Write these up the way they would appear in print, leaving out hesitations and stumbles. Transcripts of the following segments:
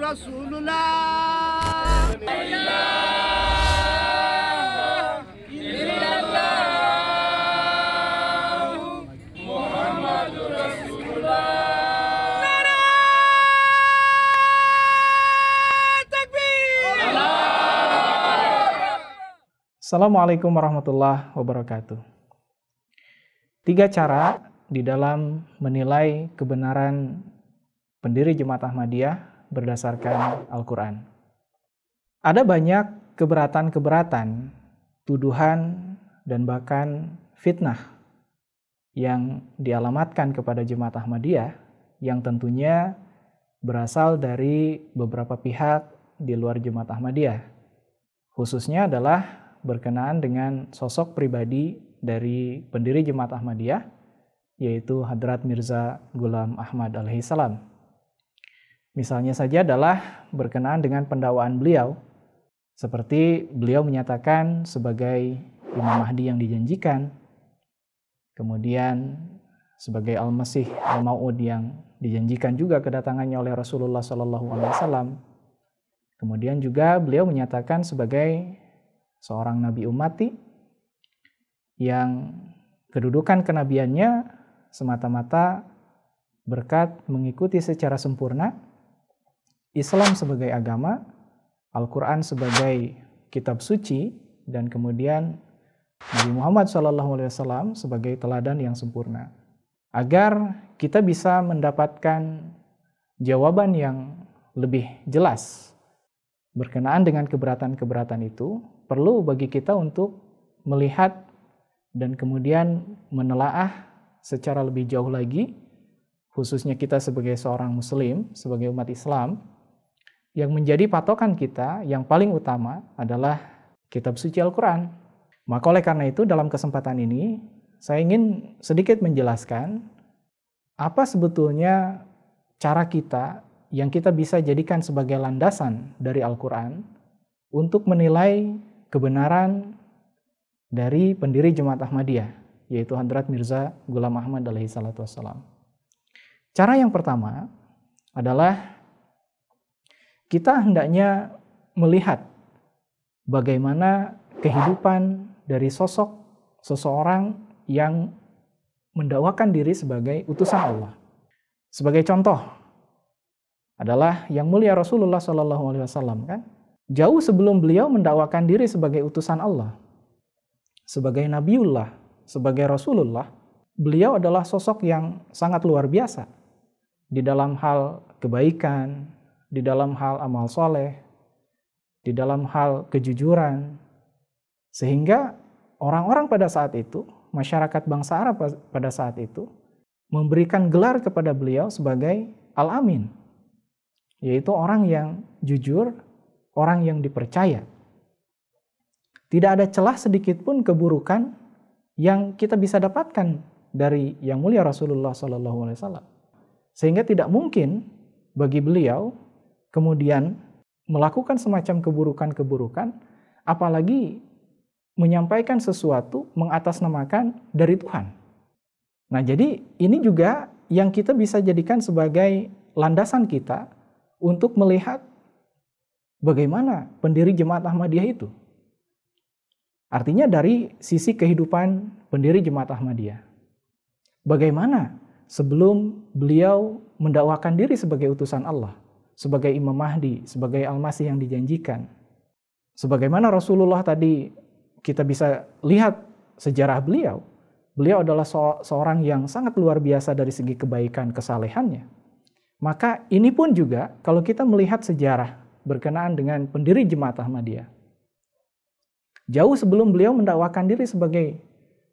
Rasulullah. La ilaha illallah Muhammadur Rasulullah. Assalamualaikum warahmatullahi wabarakatuh. 3 cara di dalam menilai kebenaran pendiri Jemaat Ahmadiyah berdasarkan Al-Quran. Ada banyak keberatan-keberatan, tuduhan, dan bahkan fitnah yang dialamatkan kepada Jemaat Ahmadiyah yang tentunya berasal dari beberapa pihak di luar Jemaat Ahmadiyah. Khususnya adalah berkenaan dengan sosok pribadi dari pendiri Jemaat Ahmadiyah, yaitu Hadrat Mirza Ghulam Ahmad alaihi salam. Misalnya saja adalah berkenaan dengan pendakwaan beliau, seperti beliau menyatakan sebagai Imam Mahdi yang dijanjikan, kemudian sebagai Al-Masih Al-Mau'ud yang dijanjikan juga kedatangannya oleh Rasulullah SAW. Kemudian juga beliau menyatakan sebagai seorang nabi ummati yang kedudukan kenabiannya semata-mata berkat mengikuti secara sempurna Islam sebagai agama, Al-Quran sebagai kitab suci, dan kemudian Nabi Muhammad SAW sebagai teladan yang sempurna. Agar kita bisa mendapatkan jawaban yang lebih jelas berkenaan dengan keberatan-keberatan itu, perlu bagi kita untuk melihat dan kemudian menelaah secara lebih jauh lagi, khususnya kita sebagai seorang muslim, sebagai umat Islam, yang menjadi patokan kita yang paling utama adalah kitab suci Al-Quran. Maka oleh karena itu dalam kesempatan ini, saya ingin sedikit menjelaskan apa sebetulnya cara kita yang kita bisa jadikan sebagai landasan dari Al-Quran untuk menilai kebenaran dari pendiri Jemaat Ahmadiyah, yaitu Hadrat Mirza Ghulam Ahmad alaihi salatu wassalam. Cara yang pertama adalah kita hendaknya melihat bagaimana kehidupan dari sosok seseorang yang mendakwakan diri sebagai utusan Allah. Sebagai contoh adalah yang mulia Rasulullah SAW, kan? Jauh sebelum beliau mendakwakan diri sebagai utusan Allah, sebagai Nabiullah, sebagai Rasulullah, beliau adalah sosok yang sangat luar biasa di dalam hal kebaikan, di dalam hal amal soleh, di dalam hal kejujuran, sehingga orang-orang pada saat itu, masyarakat bangsa Arab pada saat itu, memberikan gelar kepada beliau sebagai Al-Amin, yaitu orang yang jujur, orang yang dipercaya. Tidak ada celah sedikit pun keburukan yang kita bisa dapatkan dari yang mulia Rasulullah SAW. Sehingga tidak mungkin bagi beliau kemudian melakukan semacam keburukan-keburukan, apalagi menyampaikan sesuatu mengatasnamakan dari Tuhan. Nah, jadi ini juga yang kita bisa jadikan sebagai landasan kita untuk melihat bagaimana pendiri Jemaat Ahmadiyah itu. Artinya dari sisi kehidupan pendiri Jemaat Ahmadiyah. Bagaimana sebelum beliau mendakwakan diri sebagai utusan Allah, sebagai Imam Mahdi, sebagai Al-Masih yang dijanjikan. Sebagaimana Rasulullah tadi kita bisa lihat sejarah beliau. Beliau adalah seorang yang sangat luar biasa dari segi kebaikan kesalehannya. Maka ini pun juga kalau kita melihat sejarah berkenaan dengan pendiri Jemaat Ahmadiyah. Jauh sebelum beliau mendakwakan diri sebagai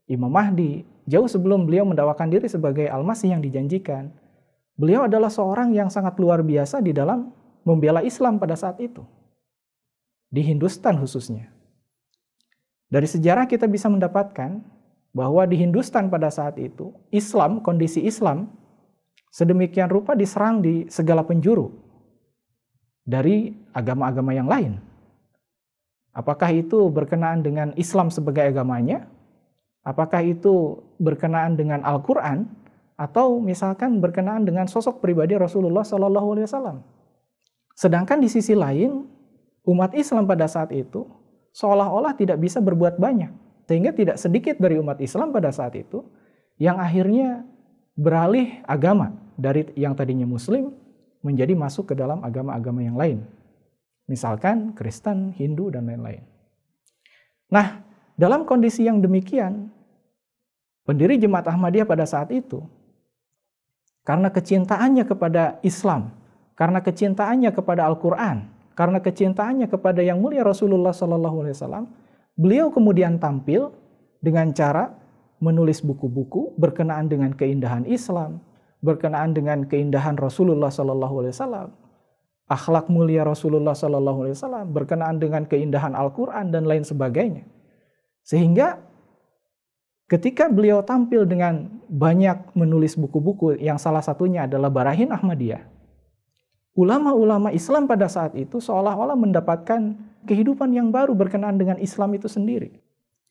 Imam Mahdi, jauh sebelum beliau mendakwakan diri sebagai Al-Masih yang dijanjikan, beliau adalah seorang yang sangat luar biasa di dalam membela Islam pada saat itu. Di Hindustan khususnya. Dari sejarah kita bisa mendapatkan bahwa di Hindustan pada saat itu, Islam, kondisi Islam, sedemikian rupa diserang di segala penjuru dari agama-agama yang lain. Apakah itu berkenaan dengan Islam sebagai agamanya? Apakah itu berkenaan dengan Al-Quran? Atau misalkan berkenaan dengan sosok pribadi Rasulullah SAW? Sedangkan di sisi lain, umat Islam pada saat itu seolah-olah tidak bisa berbuat banyak. Sehingga tidak sedikit dari umat Islam pada saat itu yang akhirnya beralih agama dari yang tadinya Muslim menjadi masuk ke dalam agama-agama yang lain. Misalkan Kristen, Hindu, dan lain-lain. Nah, dalam kondisi yang demikian, pendiri Jemaat Ahmadiyah pada saat itu, karena kecintaannya kepada Islam, karena kecintaannya kepada Al-Quran, karena kecintaannya kepada yang mulia Rasulullah SAW, beliau kemudian tampil dengan cara menulis buku-buku berkenaan dengan keindahan Islam, berkenaan dengan keindahan Rasulullah SAW, akhlak mulia Rasulullah SAW, berkenaan dengan keindahan Al-Quran dan lain sebagainya. Sehingga ketika beliau tampil dengan banyak menulis buku-buku yang salah satunya adalah Barahin Ahmadiyah, ulama-ulama Islam pada saat itu seolah-olah mendapatkan kehidupan yang baru berkenaan dengan Islam itu sendiri.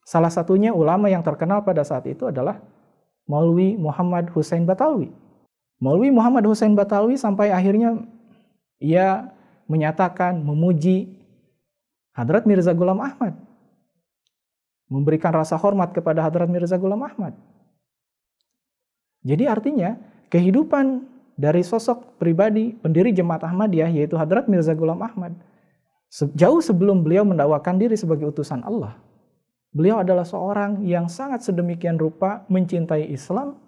Salah satunya ulama yang terkenal pada saat itu adalah Maulwi Muhammad Husain Batawi. Maulwi Muhammad Husain Batawi sampai akhirnya ia menyatakan, memuji Hadrat Mirza Ghulam Ahmad, memberikan rasa hormat kepada Hadrat Mirza Ghulam Ahmad. Jadi artinya kehidupan dari sosok pribadi pendiri Jemaat Ahmadiyah yaitu Hadrat Mirza Ghulam Ahmad, jauh sebelum beliau mendakwakan diri sebagai utusan Allah, beliau adalah seorang yang sangat sedemikian rupa mencintai Islam,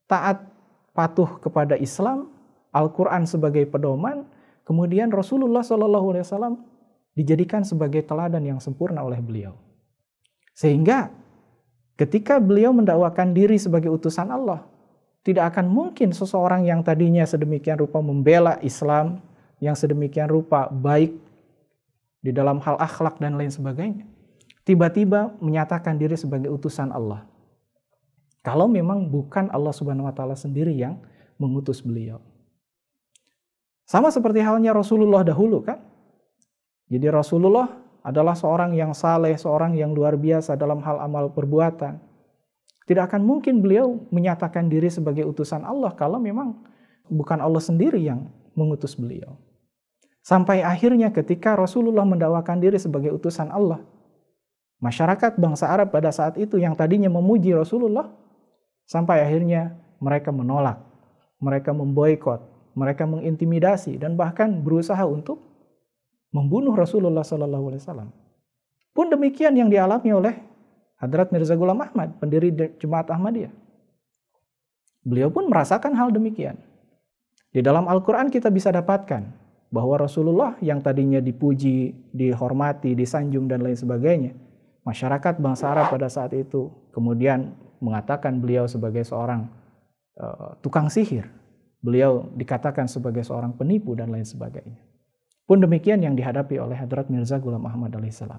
taat patuh kepada Islam, Al-Quran sebagai pedoman, kemudian Rasulullah SAW dijadikan sebagai teladan yang sempurna oleh beliau. Sehingga ketika beliau mendakwakan diri sebagai utusan Allah, tidak akan mungkin seseorang yang tadinya sedemikian rupa membela Islam, yang sedemikian rupa baik di dalam hal akhlak dan lain sebagainya, tiba-tiba menyatakan diri sebagai utusan Allah. Kalau memang bukan Allah Subhanahu wa taala sendiri yang mengutus beliau. Sama seperti halnya Rasulullah dahulu kan. Jadi Rasulullah adalah seorang yang saleh, seorang yang luar biasa dalam hal amal perbuatan. Tidak akan mungkin beliau menyatakan diri sebagai utusan Allah kalau memang bukan Allah sendiri yang mengutus beliau. Sampai akhirnya ketika Rasulullah mendakwakan diri sebagai utusan Allah, masyarakat bangsa Arab pada saat itu yang tadinya memuji Rasulullah, sampai akhirnya mereka menolak, mereka memboikot, mereka mengintimidasi dan bahkan berusaha untuk membunuh Rasulullah SAW. Pun demikian yang dialami oleh Hadrat Mirza Ghulam Ahmad, pendiri Jemaat Ahmadiyah. Beliau pun merasakan hal demikian. Di dalam Al-Quran kita bisa dapatkan bahwa Rasulullah yang tadinya dipuji, dihormati, disanjung dan lain sebagainya, masyarakat bangsa Arab pada saat itu kemudian mengatakan beliau sebagai seorang tukang sihir. Beliau dikatakan sebagai seorang penipu dan lain sebagainya. Pun demikian yang dihadapi oleh Hadrat Mirza Ghulam Ahmad alaihissalam.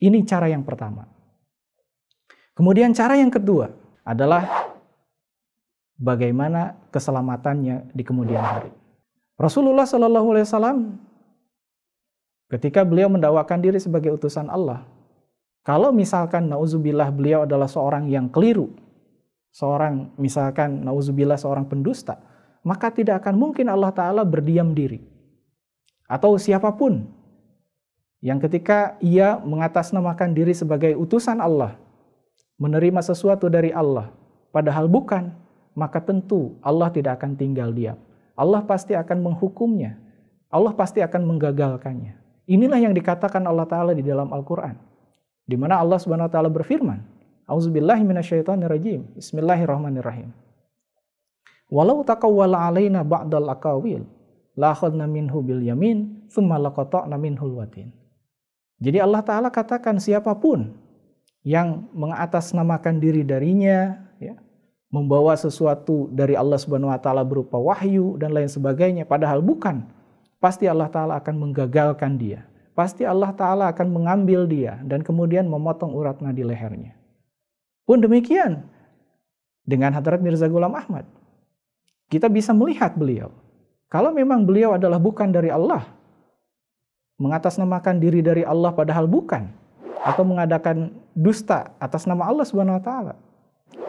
Ini cara yang pertama. Kemudian cara yang kedua adalah bagaimana keselamatannya di kemudian hari. Rasulullah SAW ketika beliau mendakwakan diri sebagai utusan Allah, kalau misalkan nauzubillah beliau adalah seorang yang keliru, seorang misalkan nauzubillah seorang pendusta, maka tidak akan mungkin Allah Ta'ala berdiam diri. Atau siapapun yang ketika ia mengatasnamakan diri sebagai utusan Allah, menerima sesuatu dari Allah, padahal bukan, maka tentu Allah tidak akan tinggal diam. Allah pasti akan menghukumnya. Allah pasti akan menggagalkannya. Inilah yang dikatakan Allah Ta'ala di dalam Al-Quran. Di mana Allah Subhanahu wa Ta'ala berfirman, A'udzubillahi minasyaitonirrajim. Bismillahirrahmanirrahim. Walau taqawwala alaina ba'dal aqawil, la akhadna minhu bil yamin, tsumma laqata'na minhul watin. Jadi Allah Ta'ala katakan siapapun yang mengatasnamakan diri darinya, ya, membawa sesuatu dari Allah Subhanahu wa Ta'ala berupa wahyu dan lain sebagainya, padahal bukan, pasti Allah Ta'ala akan menggagalkan dia. Pasti Allah Ta'ala akan mengambil dia dan kemudian memotong urat nadi lehernya. Pun demikian dengan Hadrat Mirza Ghulam Ahmad. Kita bisa melihat beliau. Kalau memang beliau adalah bukan dari Allah, mengatasnamakan diri dari Allah padahal bukan, atau mengadakan dusta atas nama Allah Subhanahu wa Ta'ala,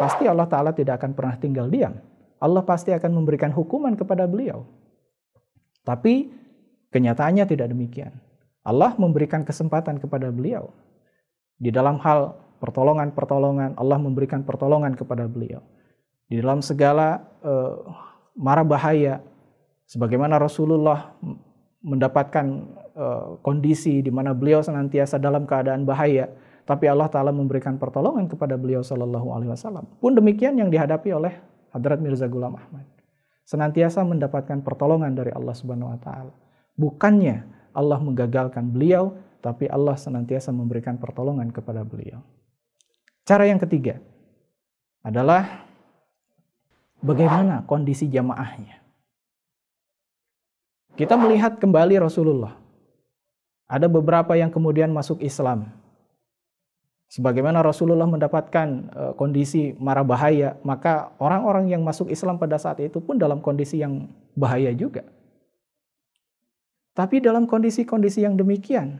pasti Allah Ta'ala tidak akan pernah tinggal diam. Allah pasti akan memberikan hukuman kepada beliau. Tapi Kenyataannya tidak demikian. Allah memberikan kesempatan kepada beliau. Di dalam hal pertolongan-pertolongan, Allah memberikan pertolongan kepada beliau. Di dalam segala mara bahaya, sebagaimana Rasulullah mendapatkan kondisi di mana beliau senantiasa dalam keadaan bahaya, tapi Allah Ta'ala memberikan pertolongan kepada beliau Sallallahu Alaihi Wasallam. Pun demikian yang dihadapi oleh Hadrat Mirza Ghulam Ahmad. Senantiasa mendapatkan pertolongan dari Allah Subhanahu Wa Ta'ala. Bukannya Allah menggagalkan beliau, tapi Allah senantiasa memberikan pertolongan kepada beliau. Cara yang ketiga adalah bagaimana kondisi jamaahnya. Kita melihat kembali Rasulullah. Ada beberapa yang kemudian masuk Islam. Sebagaimana Rasulullah mendapatkan kondisi mara bahaya, maka orang-orang yang masuk Islam pada saat itu pun dalam kondisi yang bahaya juga. Tapi dalam kondisi-kondisi yang demikian,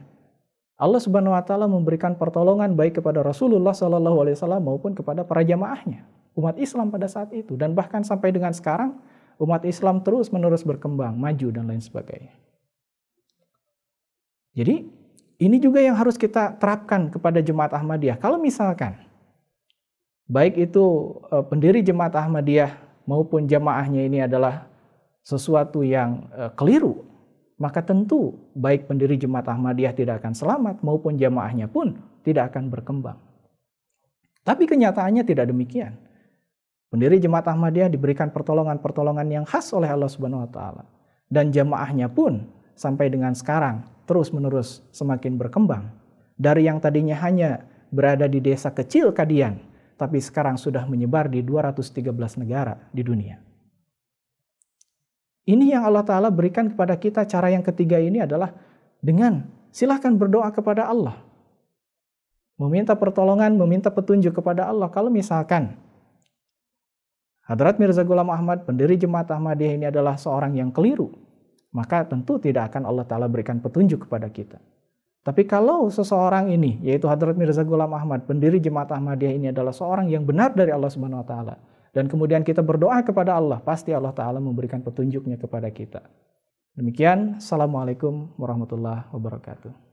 Allah Subhanahu Wa Ta'ala memberikan pertolongan baik kepada Rasulullah Sallallahu Alaihi Wasallam maupun kepada para jamaahnya, umat Islam pada saat itu, dan bahkan sampai dengan sekarang umat Islam terus-menerus berkembang, maju dan lain sebagainya. Jadi ini juga yang harus kita terapkan kepada Jemaat Ahmadiyah. Kalau misalkan baik itu pendiri Jemaat Ahmadiyah maupun jamaahnya ini adalah sesuatu yang keliru, maka tentu baik pendiri Jemaat Ahmadiyah tidak akan selamat maupun jamaahnya pun tidak akan berkembang. Tapi kenyataannya tidak demikian. Pendiri Jemaat Ahmadiyah diberikan pertolongan-pertolongan yang khas oleh Allah Subhanahu Wa Ta'ala, dan jamaahnya pun sampai dengan sekarang terus-menerus semakin berkembang. Dari yang tadinya hanya berada di desa kecil Kadian, tapi sekarang sudah menyebar di 213 negara di dunia. Ini yang Allah Ta'ala berikan kepada kita. Cara yang ketiga ini adalah dengan silahkan berdoa kepada Allah. Meminta pertolongan, meminta petunjuk kepada Allah. Kalau misalkan Hadrat Mirza Ghulam Ahmad, pendiri Jemaat Ahmadiyah ini adalah seorang yang keliru, maka tentu tidak akan Allah Ta'ala berikan petunjuk kepada kita. Tapi kalau seseorang ini, yaitu Hadrat Mirza Ghulam Ahmad, pendiri Jemaat Ahmadiyah ini adalah seorang yang benar dari Allah Subhanahu Wa Ta'ala, dan kemudian kita berdoa kepada Allah, pasti Allah Ta'ala memberikan petunjuknya kepada kita. Demikian, Assalamualaikum warahmatullahi wabarakatuh.